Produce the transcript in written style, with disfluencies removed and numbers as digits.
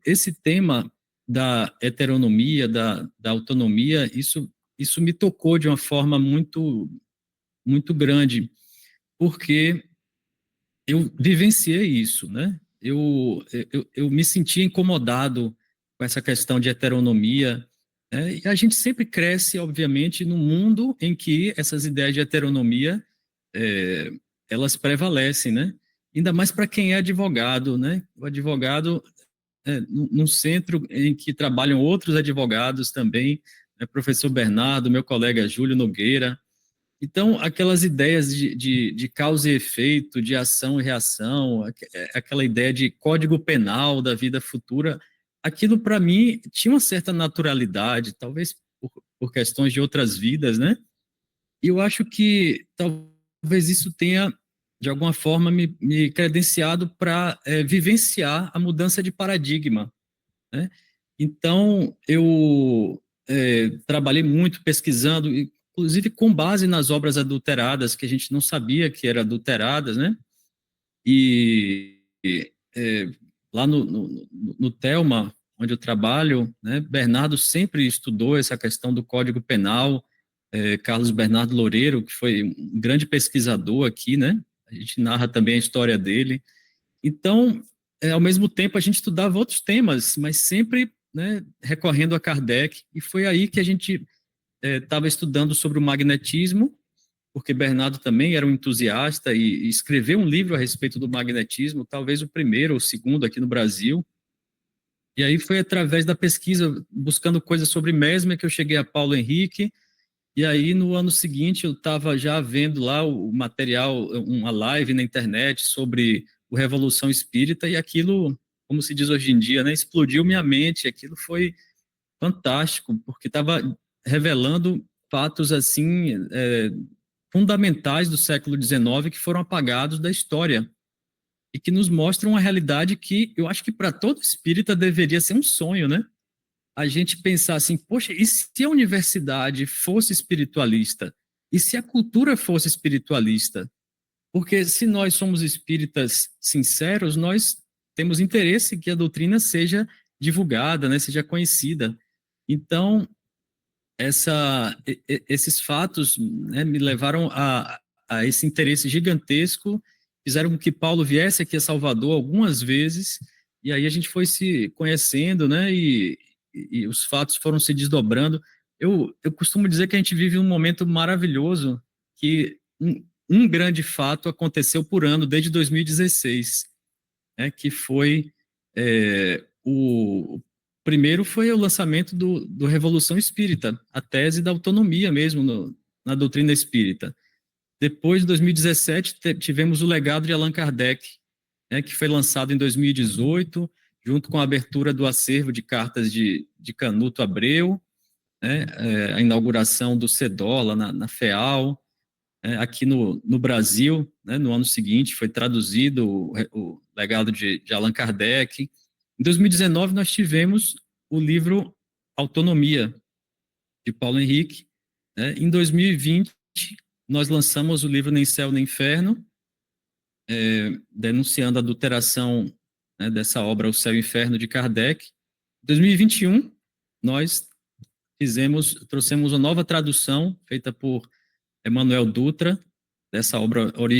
esse tema da heteronomia, da autonomia, isso me tocou de uma forma muito, muito grande, porque eu vivenciei isso, né? Eu me sentia incomodado com essa questão de heteronomia, né? E a gente sempre cresce, obviamente, num mundo em que essas ideias de heteronomia é, elas prevalecem, né? Ainda mais para quem é advogado, né? O advogado, num centro em que trabalham outros advogados também, né? Professor Bernardo, meu colega Júlio Nogueira. Então, aquelas ideias de causa e efeito, de ação e reação, aquela ideia de código penal da vida futura, aquilo para mim tinha uma certa naturalidade, talvez por questões de outras vidas, né? E eu acho que talvez isso tenha, de alguma forma, me credenciado para vivenciar a mudança de paradigma, né? Então, eu trabalhei muito pesquisando, inclusive com base nas obras adulteradas, que a gente não sabia que eram adulteradas, né? E lá no Telma, onde eu trabalho, né, Bernardo sempre estudou essa questão do Código Penal, Carlos Bernardo Loureiro, que foi um grande pesquisador aqui, né? A gente narra também a história dele. Então, ao mesmo tempo, a gente estudava outros temas, mas sempre, né, recorrendo a Kardec, e foi aí que a gente estava estudando sobre o magnetismo, porque Bernardo também era um entusiasta e escreveu um livro a respeito do magnetismo, talvez o primeiro ou o segundo aqui no Brasil. E aí foi através da pesquisa, buscando coisas sobre Mesmer, que eu cheguei a Paulo Henrique. E aí, no ano seguinte, eu estava já vendo lá o material, uma live na internet sobre o Revolução Espírita, e aquilo, como se diz hoje em dia, né, explodiu minha mente. Aquilo foi fantástico, porque estava revelando fatos assim fundamentais do século XIX que foram apagados da história e que nos mostram uma realidade que eu acho que para todo espírita deveria ser um sonho, né? A gente pensar assim, poxa, e se a universidade fosse espiritualista? E se a cultura fosse espiritualista? Porque se nós somos espíritas sinceros, nós temos interesse que a doutrina seja divulgada, né, seja conhecida. Então, esses fatos, né, me levaram a esse interesse gigantesco, fizeram com que Paulo viesse aqui a Salvador algumas vezes, e aí a gente foi se conhecendo, né, e os fatos foram se desdobrando. Eu costumo dizer que a gente vive um momento maravilhoso, que um grande fato aconteceu por ano, desde 2016, né, que foi o primeiro foi o lançamento do Revolução Espírita, a tese da autonomia mesmo na doutrina espírita. Depois, em 2017, tivemos o legado de Allan Kardec, né, que foi lançado em 2018, junto com a abertura do acervo de cartas de Canuto Abreu, né, a inauguração do CEDOLA na FEAL, aqui no Brasil, né, no ano seguinte, foi traduzido o legado de Allan Kardec. Em 2019, nós tivemos o livro Autonomia, de Paulo Henrique. Né? Em 2020, nós lançamos o livro Nem Céu nem Inferno, denunciando a adulteração, né, dessa obra O Céu e o Inferno, de Kardec. Em 2021, nós trouxemos uma nova tradução feita por Emanuel Dutra, dessa obra original.